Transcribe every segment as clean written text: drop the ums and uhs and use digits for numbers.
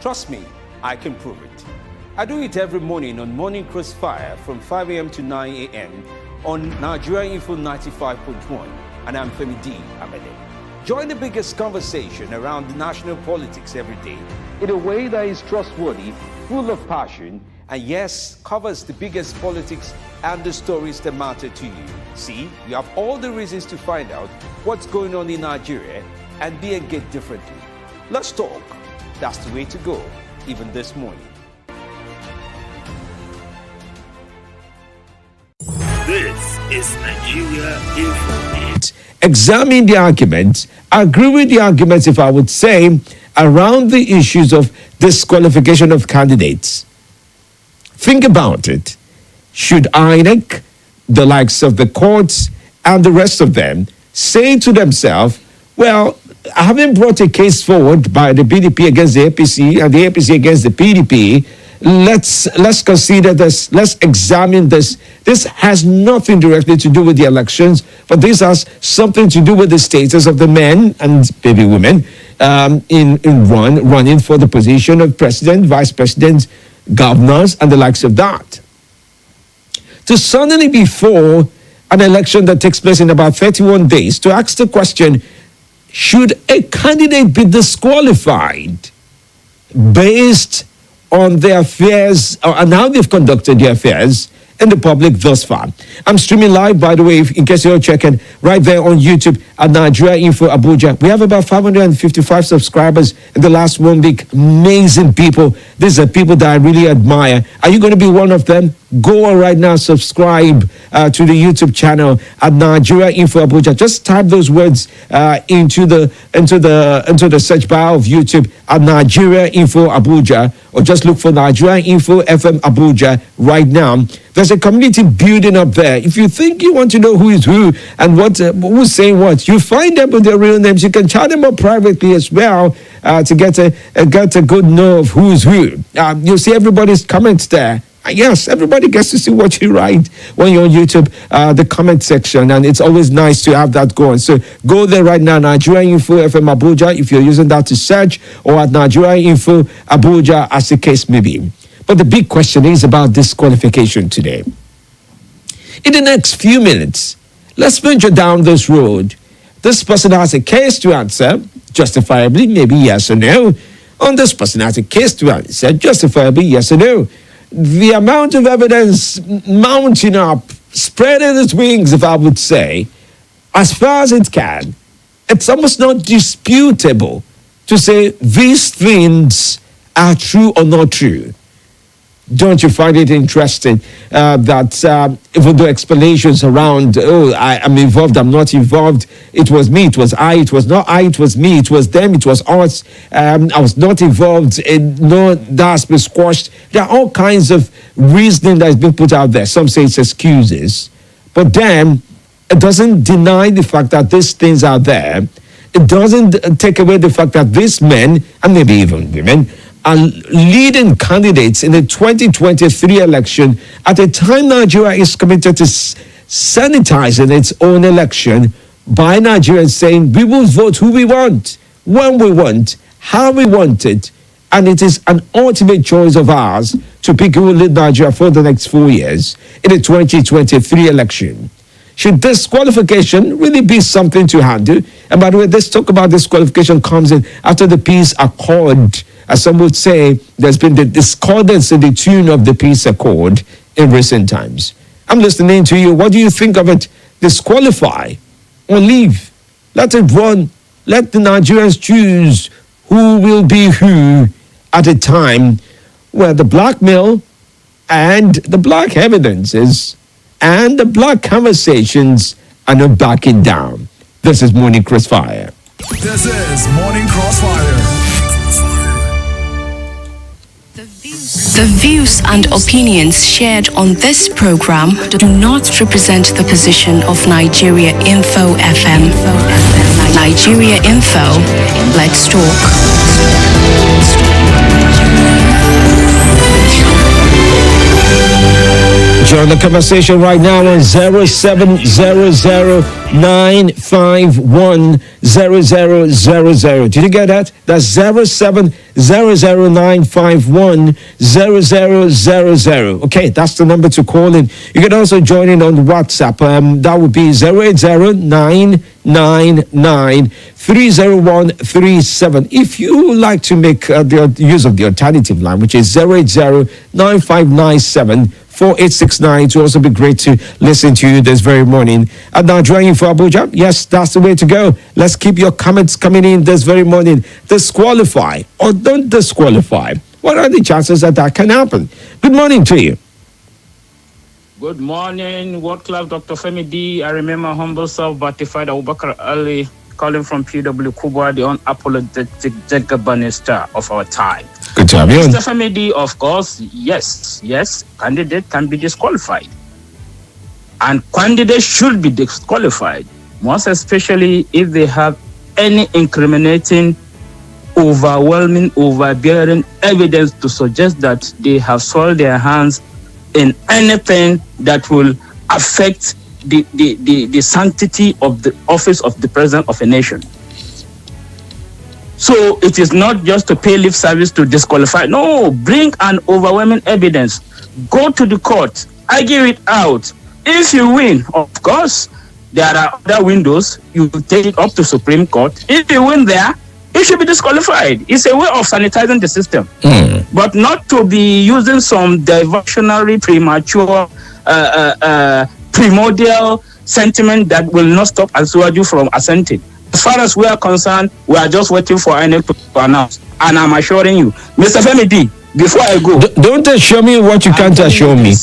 Trust me, I can prove it. I do it every morning on Morning Crossfire from 5 a.m. to 9 a.m. on Nigeria Info 95.1, and I'm Femi D. Amede. Join the biggest conversation around the national politics every day in a way that is trustworthy, full of passion, and yes, covers the biggest politics and the stories that matter to you. See, you have all the reasons to find out what's going on in Nigeria and be engaged differently. Let's talk. That's the way to go, even this morning. This is Nigeria Info. Examine the arguments, agree with the arguments, if I would say, around the issues of disqualification of candidates. Think about it. Should INEC, the likes of the courts, and the rest of them say to themselves, well, having brought a case forward by the PDP against the APC and the APC against the PDP, let's consider this, let's examine this. This has nothing directly to do with the elections, but this has something to do with the status of the men and maybe women running for the position of president, vice president, governors, and the likes of that. To suddenly before an election that takes place in about 31 days, to ask the question, should a candidate be disqualified based on their affairs and how they've conducted their affairs in the public thus far? I'm streaming live, by the way, in case you're checking, right there on YouTube at Nigeria Info Abuja. We have about 555 subscribers in the last 1 week. Amazing people. These are people that I really admire. Are you going to be one of them? Go on right now, subscribe to the YouTube channel at Nigeria Info Abuja. Just type those words into the search bar of YouTube at Nigeria Info Abuja, or just look for Nigeria Info FM Abuja right now. There's a community building up there. If you think you want to know who is who and who's saying what, you find them with their real names. You can chat them up privately as well to get a good know of who's who. You'll see everybody's comments there. Yes, everybody gets to see what you write when you're on YouTube, the comment section, and it's always nice to have that going. So go there right now, Nigeria Info FM Abuja, if you're using that to search, or at Nigeria Info Abuja, as the case may be. But the big question is about disqualification today. In the next few minutes, let's venture down this road. This person has a case to answer, justifiably, maybe yes or no. And this person has a case to answer, justifiably, yes or no. The amount of evidence mounting up, spreading its wings, if I would say, as far as it can, it's almost not disputable to say these things are true or not true. Don't you find it interesting that even though explanations around, I'm involved, I'm not involved, it was me, it was I, it was not I, it was me, it was them, it was us, I was not involved, no, that's been squashed. There are all kinds of reasoning that has been put out there. Some say it's excuses, but then it doesn't deny the fact that these things are there. It doesn't take away the fact that these men, and maybe even women, are leading candidates in the 2023 election at a time Nigeria is committed to sanitizing its own election by Nigerians saying we will vote who we want, when we want, how we want it, and it is an ultimate choice of ours to pick who will lead Nigeria for the next 4 years in the 2023 election. Should disqualification really be something to handle? And by the way, this talk about disqualification comes in after the peace accord. As some would say, there's been the discordance in the tune of the peace accord in recent times. I'm listening to you. What do you think of it? Disqualify or leave? Let it run. Let the Nigerians choose who will be who at a time where the blackmail and the black evidences and the black conversations are not backing down. This is Morning Crossfire. This is Morning Crossfire. The views and opinions shared on this program do not represent the position of Nigeria Info FM. Nigeria Info, let's talk. Join the conversation right now on 0700-951-0000. Did you get that? That's 0700-951-0000. 00951 Okay, that's the number to call in. You can also join in on WhatsApp. That would be 080-999-30137. If you like to make the use of the alternative line, which is 080-9597-4869, to also be great to listen to you this very morning. And now joining for Abuja, yes, that's the way to go. Let's keep your comments coming in this very morning. Disqualify or don't disqualify. What are the chances that that can happen? Good morning to you. Good morning, World Club Dr. Femi D. I remember humble self-batified Abubakar Ali calling from PW Kubwa, the unapologetic Jagabanista of our time. Good to have you. Mr. Femi D, of course, yes, candidate can be disqualified. And candidates should be disqualified, most especially if they have any incriminating, overwhelming, overbearing evidence to suggest that they have soiled their hands in anything that will affect the sanctity of the office of the president of a nation. So it is not just to pay lip service to disqualify. No, bring an overwhelming evidence. Go to the court, argue it out. If you win, of course, there are other windows. You take it up to Supreme Court. If you win there, it should be disqualified. It's a way of sanitizing the system, but not to be using some diversionary, premature, primordial sentiment that will not stop Asuwaju from assenting. As far as we are concerned, we are just waiting for INEC to announce. And I'm assuring you, Mr. Femi D, before I go, don't assure me what you can't assure me.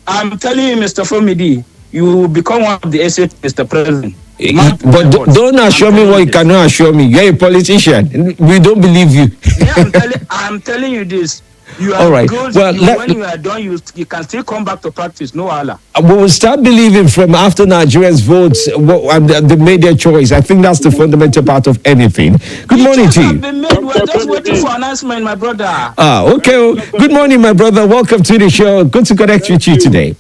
I'm telling you, Mr. Femi D, you will become one of the assets, Mr. President. But don't assure me what you cannot assure me. You're a politician. We don't believe you. Yeah, I'm telling you this. You are all right. good. Well, when you are done, you can still come back to practice. No Allah. We will start believing from after Nigerians votes and they made their choice. I think that's the fundamental part of anything. Good morning to you. We're just waiting for announcement, my brother. Okay. Good morning, my brother. Welcome to the show. Good to connect with you today.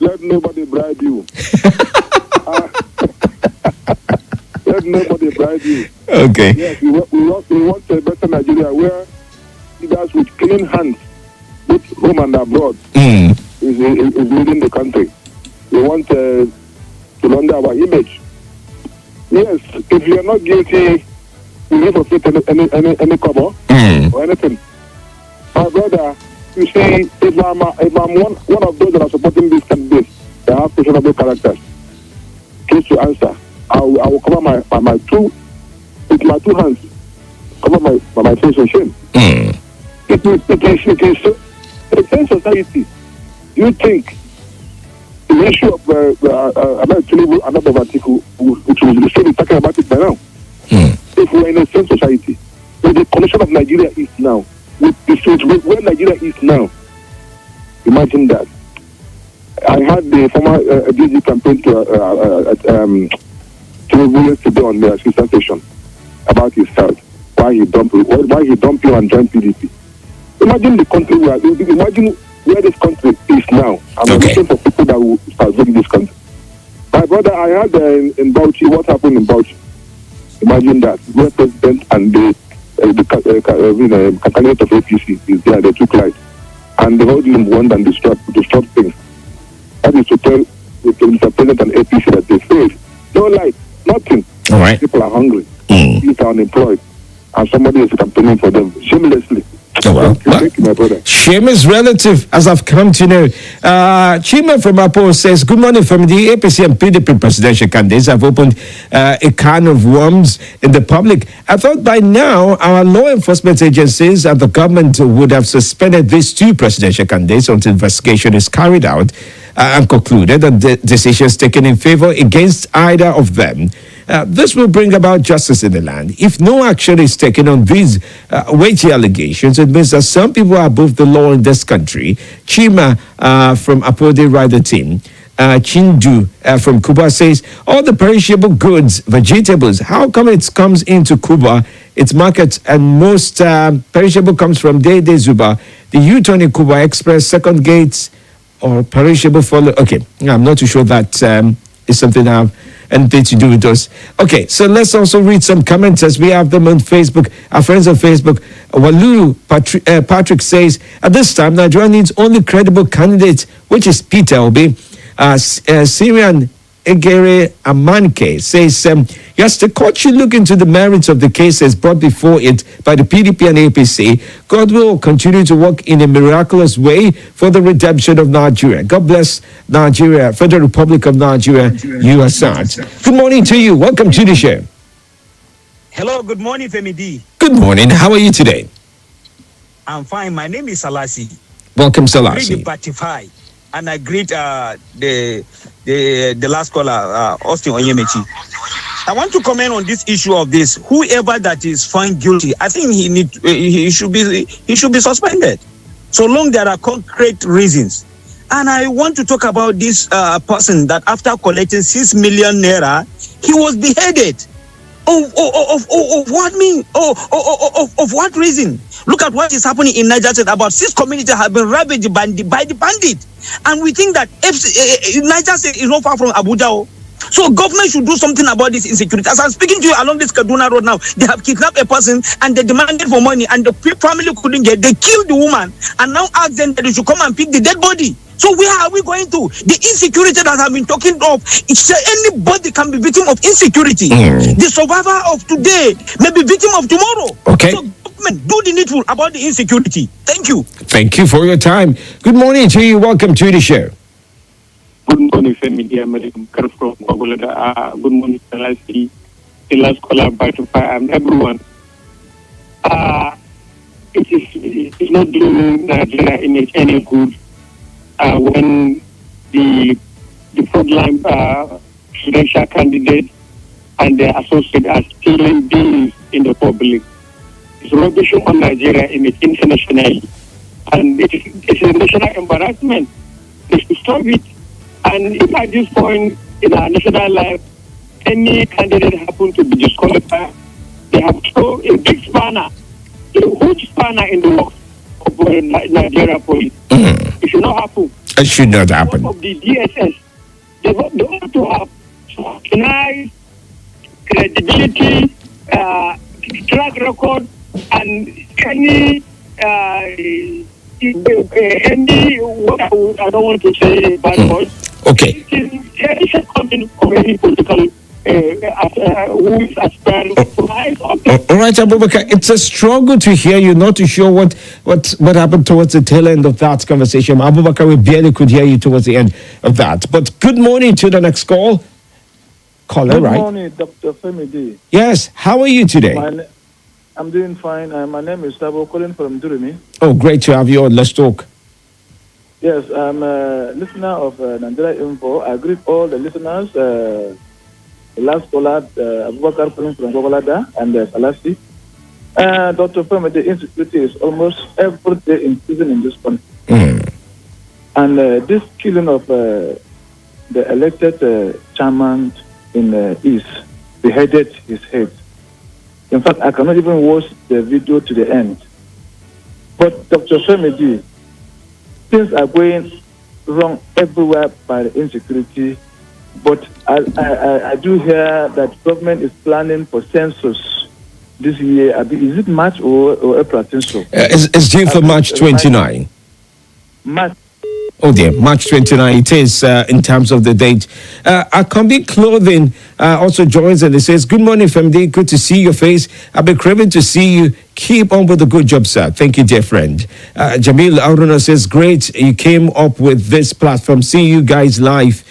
Let nobody bribe you. Let nobody bribe you. Okay. Yes, we want a better Nigeria where leaders with clean hands, both home and abroad, is leading the country. We want to launder our image. Yes, if you are not guilty, you never fit any cover or anything. My brother, you see, if I'm one of those that are supporting this candidate, they have questionable characters. Case to answer. I will cover my two hands, cover my face and shame. It is a sense society. You think the issue of Tinubu and of article, which will still be talking about it by now. If we are in a sense society, where the condition of Nigeria is now, with where Nigeria is now, imagine that. I had the former DG campaign to yesterday on the sister station about his health, why he dumped you and joined PDP. Imagine the country imagine where this country is now. I'm looking for people that will start building this country. My brother, I heard in Bauchi what happened in Bauchi. Imagine that where president and the candidate of APC is there, they took light, and the whole team went and disrupt things. That is to tell the president and APC that they failed. No light, nothing. All right. People are hungry. People are unemployed, and somebody is campaigning for them shamelessly. Oh, well. Thank you, my brother. Shame is relative, as I've come to know. Chima from Apo says, good morning from the APC and PDP presidential candidates. Have opened a can of worms in the public. I thought by now our law enforcement agencies and the government would have suspended these two presidential candidates until investigation is carried out and concluded and the decisions taken in favor against either of them. This will bring about justice in the land. If no action is taken on these weighty allegations, it means that some people are above the law in this country. Chima from Apode Rider Team, Chindu from Cuba says, all the perishable goods, vegetables, how come it comes into Cuba, its market, and most perishable comes from Dede Zuba, the U-turn in Cuba Express, second gates, or perishable follow. Okay, I'm not too sure that is something I've anything to do with us. Okay, so let's also read some comments as we have them on Facebook. Our friends on Facebook, Walulu Patrick says, at this time, Nigeria needs only credible candidates, which is Peter Obi. Syrian Egere Amanke says, yes, the court should look into the merits of the cases brought before it by the PDP and APC. God will continue to work in a miraculous way for the redemption of Nigeria. God bless Nigeria, Federal Republic of Nigeria, USAID. Good morning to you. Welcome to the show. Hello, good morning, Femi D. Good morning. How are you today? I'm fine. My name is Salasi. Welcome, I greet Salasi. the Patify, and I greet the last caller, Austin Onyemechi. I want to comment on this issue of this. Whoever that is found guilty, I think he should be suspended, so long there are concrete reasons. And I want to talk about this person that after collecting 6 million naira, he was beheaded. Of what mean? Of what reason? Look at what is happening in Niger State. About 6 communities have been ravaged by the bandit, and we think that Niger State is not far from Abuja. So government should do something about this insecurity. As I'm speaking to you along this Kaduna Road now, they have kidnapped a person and they demanded for money, and the family couldn't get. They killed the woman and now asked them that they should come and pick the dead body. So where are we going to? The insecurity that I've been talking of, it's anybody can be victim of insecurity. The survivor of today may be victim of tomorrow. Okay. So government, do the needful about the insecurity. Thank you. Thank you for your time. Good morning to you. Welcome to the show. Good morning, Femi. From good morning, Celeste, the last caller, and everyone. It's not doing Nigeria any good when the frontline presidential candidate and their associates are stealing deals in the public. It's rubbish on Nigeria internationally, and it's a national embarrassment. They should stop it. And if at this point in our national life, any candidate happen to be disqualified, they have thrown a big spanner, a huge spanner in the works of Nigeria police. It should not happen. It should not happen. Of the DSS, they want to have recognized credibility, track record, and any what I don't want to say bad words. Okay. It should come in from any political who is aspiring to rise up. All right, Abubakar, it's a struggle to hear you, not too sure what happened towards the tail end of that conversation. Abubakar, we barely could hear you towards the end of that. But good morning to the next caller, Good right? morning, Dr. Femi D. Yes, how are you today? I'm doing fine. My name is Sabo, calling from Durumi. Oh, great to have you on. Let's talk. Yes, I'm a listener of Nigeria Info. I greet all the listeners. The last caller, Abubakar calling from Gogolada, and Salasi. Dr. Femi, the insecurity is almost every day increasing in this country. And this killing of the elected chairman in East beheaded his head. In fact, I cannot even watch the video to the end. But Dr. Femi D, things are going wrong everywhere by the insecurity. But I do hear that government is planning for census this year. Is it March or April? I think so. It's due for March 29. March. Oh dear, March 29 it is in terms of the date. Akambi Clothing also joins and it says, good morning, FMD. Good to see your face. I've been craving to see you. Keep on with the good job, sir. Thank you, dear friend. Jamil Aruna says, great. You came up with this platform. See you guys live.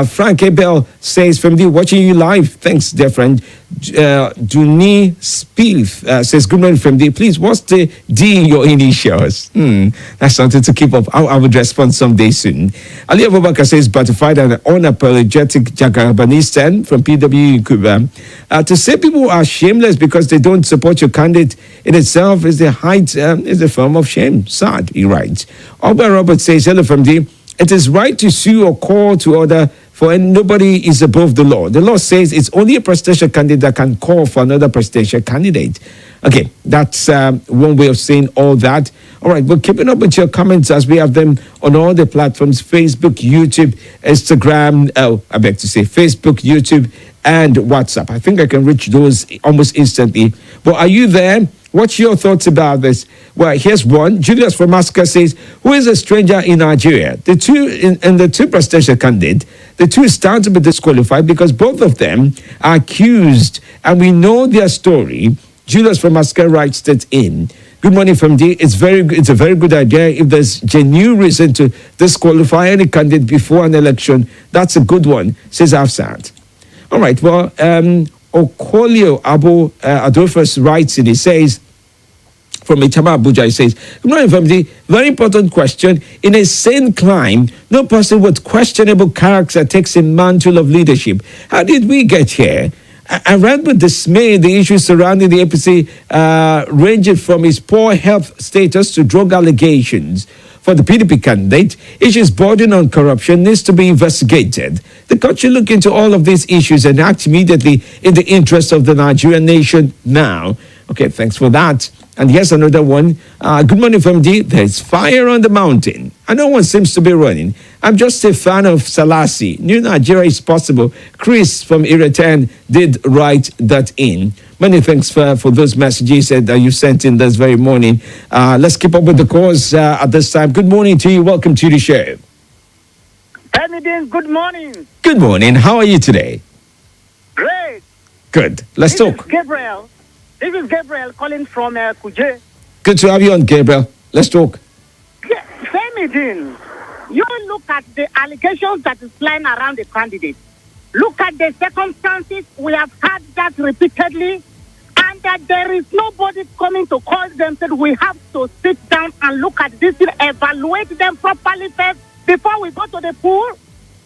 Frank Abel says, FMD, watching you live. Thanks, dear friend. Duni Spilf says, good morning, FMD. Please, what's the D in your initials? That's something to keep up. I would respond someday soon. Ali Abubakar says, gratified and unapologetic Jagabanistan from PW in Cuba. To say people are shameless because they don't support your candidate in itself is the height, is a form of shame. Sad, he writes. Albert Robert says, hello, FMD. It is right to sue or call to order, for nobody is above the law. The law says it's only a presidential candidate that can call for another presidential candidate. Okay, that's one way of saying all that. All right, we're keeping up with your comments as we have them on all the platforms: Facebook, YouTube, Instagram. I beg to say Facebook, YouTube, and WhatsApp. I think I can reach those almost instantly. But are you there? What's your thoughts about this? Well, here's one. Julius from Masca says, who is a stranger in Nigeria? The two in the two presidential candidates, the two stand to be disqualified because both of them are accused and we know their story. Julius from Masca writes that in. Good morning from D. It's a very good idea. If there's genuine reason to disqualify any candidate before an election, that's a good one, says Afsat. All right, well, Okolio Abu Adolphus writes in, he says, from Itama Abuja, he says, good morning, family. Very important question. In a sane climb, no person with questionable character takes a mantle of leadership. How did we get here? I read with dismay the issues surrounding the APC, ranging from his poor health status to drug allegations. For the PDP candidate, issues bordering on corruption needs to be investigated. The country look into all of these issues and act immediately in the interest of the Nigerian nation now. Okay, thanks for that. And here's another one. Good morning from D. There's fire on the mountain, and no one seems to be running. I'm just a fan of Salasi. New Nigeria is possible. Chris from Ireten did write that in. Many thanks for those messages that you sent in this very morning. Let's keep up with the cause at this time. Good morning to you. Welcome to the show. Femi, good morning. Good morning. How are you today? Great. Good. Let's talk. This is Gabriel calling from Kuje. Good to have you on, Gabriel. Let's talk. Femi, you look at the allegations that is flying around the candidate. Look at the circumstances. We have had that repeatedly, and that there is nobody coming to call them. Said we have to sit down and look at this and evaluate them properly first before we go to the pool.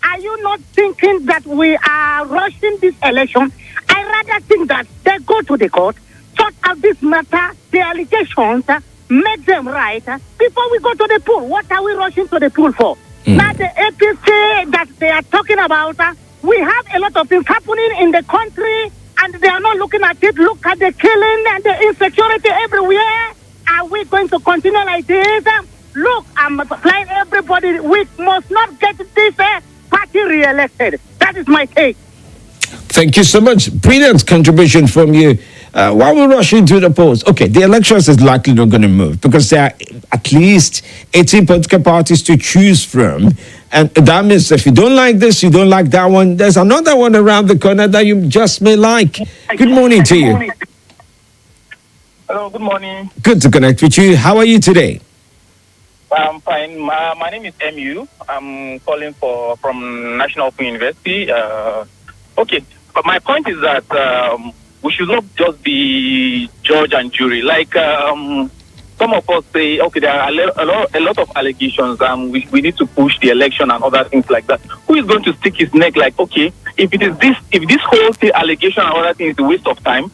Are you not thinking that we are rushing this election? I rather think that they go to the court, sort out this matter, the allegations, make them right before we go to the pool. What are we rushing to the pool for? Now the APC that they are talking about, we have a lot of things happening in the country and they are not looking at it. Look at the killing and the insecurity everywhere. Are we going to continue like this? Look, I'm applying everybody. We must not get this party re-elected. That is my take. Thank you so much. Brilliant contribution from you. While we're rushing to the polls, okay, the elections is likely not going to move because there are at least 18 political parties to choose from. And that means if you don't like this, you don't like that one, there's another one around the corner that you just may like. Good morning to you. Hello, good morning. Good to connect with you. How are you today? I'm fine. My name is MU. I'm calling from National Open University. Okay, but my point is that we should not just be judge and jury. Like some of us say, okay, there are a lot of allegations, and we need to push the election and other things like that. Who is going to stick his neck? Like, okay, if this whole thing, allegation and other things is a waste of time,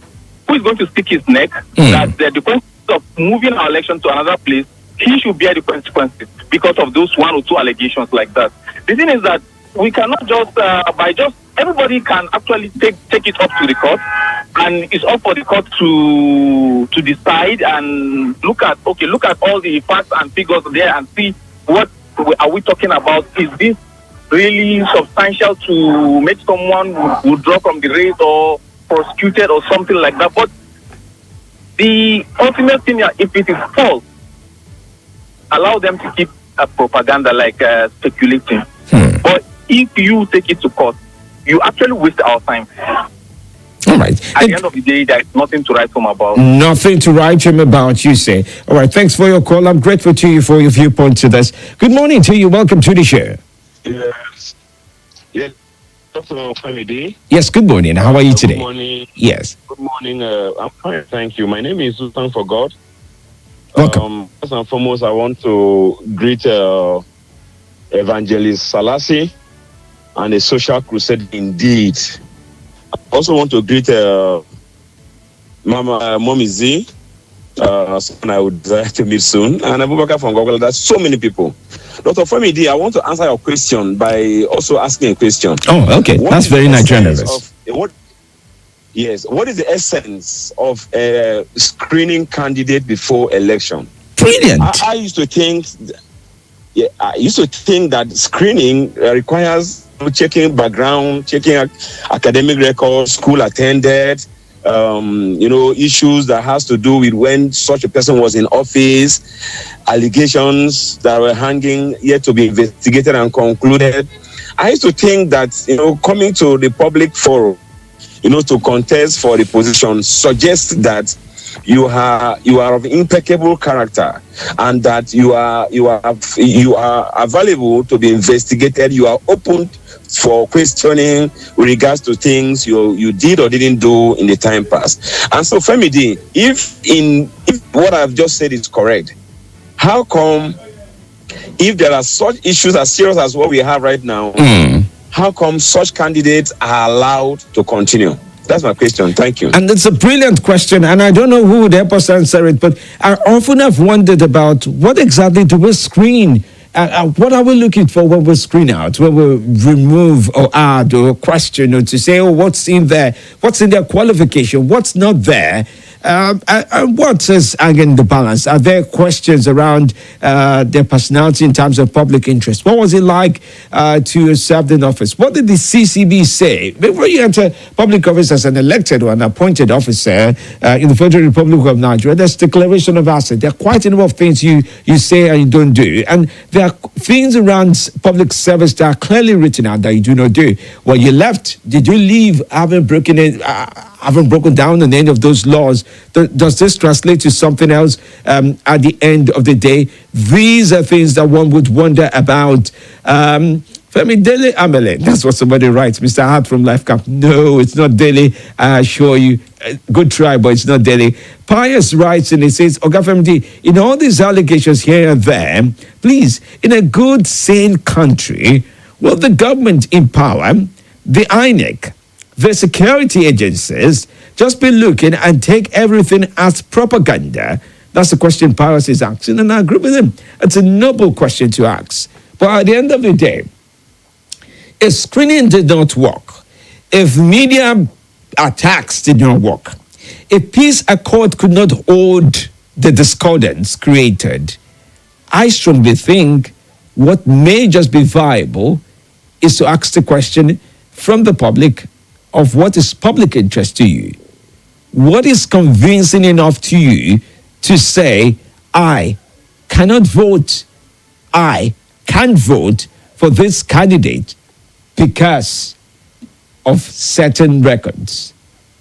who is going to stick his neck? That the consequences of moving our election to another place, he should bear the consequences because of those one or two allegations like that. The thing is that we cannot just everybody can actually take it up to the court, and it's up for the court to decide and look at all the facts and figures there and see what are we talking about. Is this really substantial to make someone withdraw from the race or prosecuted or something like that? But the ultimate thing, if it is false, allow them to keep propaganda like speculating. But if you take it to court, you actually waste our time. All right. At the end of the day, there's nothing to write home about. Nothing to write home about, you say. All right. Thanks for your call. I'm grateful to you for your viewpoint to this. Good morning to you. Welcome to the show. Yes. Yes. Femi. Yes, good morning. How are you today? Good morning. Yes. Good morning. I'm fine, thank you. My name is Sultan for God. Welcome. First and foremost, I want to greet Evangelist Salasi and a social crusade indeed. I also want to greet Mommy Z, someone I would desire to meet soon, and Abubakar from Google. There's so many people. Dr. Femi D, I want to answer your question by also asking a question. Oh, okay. That's very Nigerian of us. Yes. What is the essence of a screening candidate before election? Brilliant. I used to think that screening requires checking background, checking academic records, school attended, issues that has to do with when such a person was in office, allegations that were hanging yet to be investigated and concluded. I used to think that, coming to the public forum, to contest for the position suggests that you are of impeccable character and that you are available to be investigated. You are open for questioning with regards to things you did or didn't do in the time past. And so, Femi D, if what I've just said is correct, how come, if there are such issues as serious as what we have right now, how come such candidates are allowed to continue? That's my question. Thank you. And it's a brilliant question, and I don't know who would help us answer it, but I often have wondered about what exactly do we screen? What are we looking for when we screen out, when we remove or add or question or to say, what's in there? What's in their qualification? What's not there? What is, again, the balance? Are there questions around their personality in terms of public interest? What was it like to serve in office? What did the CCB say? Before you enter public office as an elected or an appointed officer in the Federal Republic of Nigeria, there's declaration of assets. There are quite a number of things you say and you don't do. And there are things around public service that are clearly written out that you do not do. When you left, did you leave having broken down on any of those laws? Does this translate to something else at the end of the day? These are things that one would wonder about. Femi Dele Amele, that's what somebody writes. Mr. Hart from Life Camp. No, it's not Dele. I assure you. Good try, but it's not Dele. Pius writes and he says, Oga Femi D, in all these allegations here and there, please, in a good, sane country, will the government empower the INEC, the security agencies, just be looking and take everything as propaganda? That's the question Pius is asking, and I agree with him. It's a noble question to ask. But at the end of the day, if screening did not work, if media attacks did not work, if peace accord could not hold the discordance created, I strongly think what may just be viable is to ask the question from the public of what is public interest to you. What is convincing enough to you to say, I cannot vote, I can't vote for this candidate because of certain records,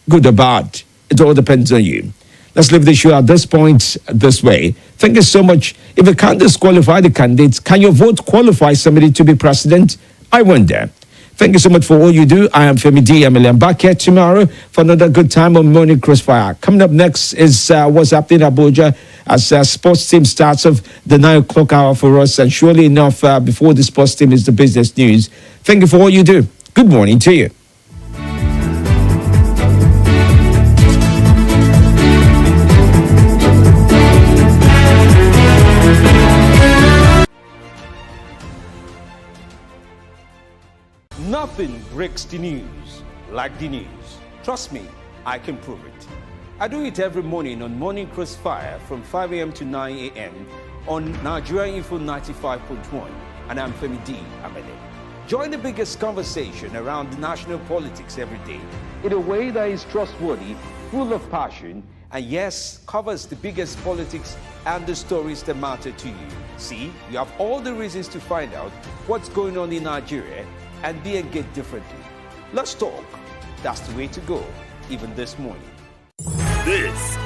good or bad? It all depends on you. Let's leave the show at this point this way. Thank you so much. If you can't disqualify the candidates, can your vote qualify somebody to be president? I wonder. Thank you so much for all you do. I am Femi D. I'm back here tomorrow for another good time on Morning Crossfire. Coming up next is what's happening in Abuja as sports team starts off the 9 o'clock hour for us. And surely enough, before the sports team is the business news. Thank you for all you do. Good morning to you. Nothing breaks the news like the news. Trust me, I can prove it. I do it every morning on Morning Crossfire from 5 a.m. to 9 a.m. on Nigeria Info 95.1, and I'm Femi D. Amede. Join the biggest conversation around the national politics every day in a way that is trustworthy, full of passion, and yes, covers the biggest politics and the stories that matter to you. See, you have all the reasons to find out what's going on in Nigeria and be engaged differently. Let's talk. That's the way to go, even this morning. This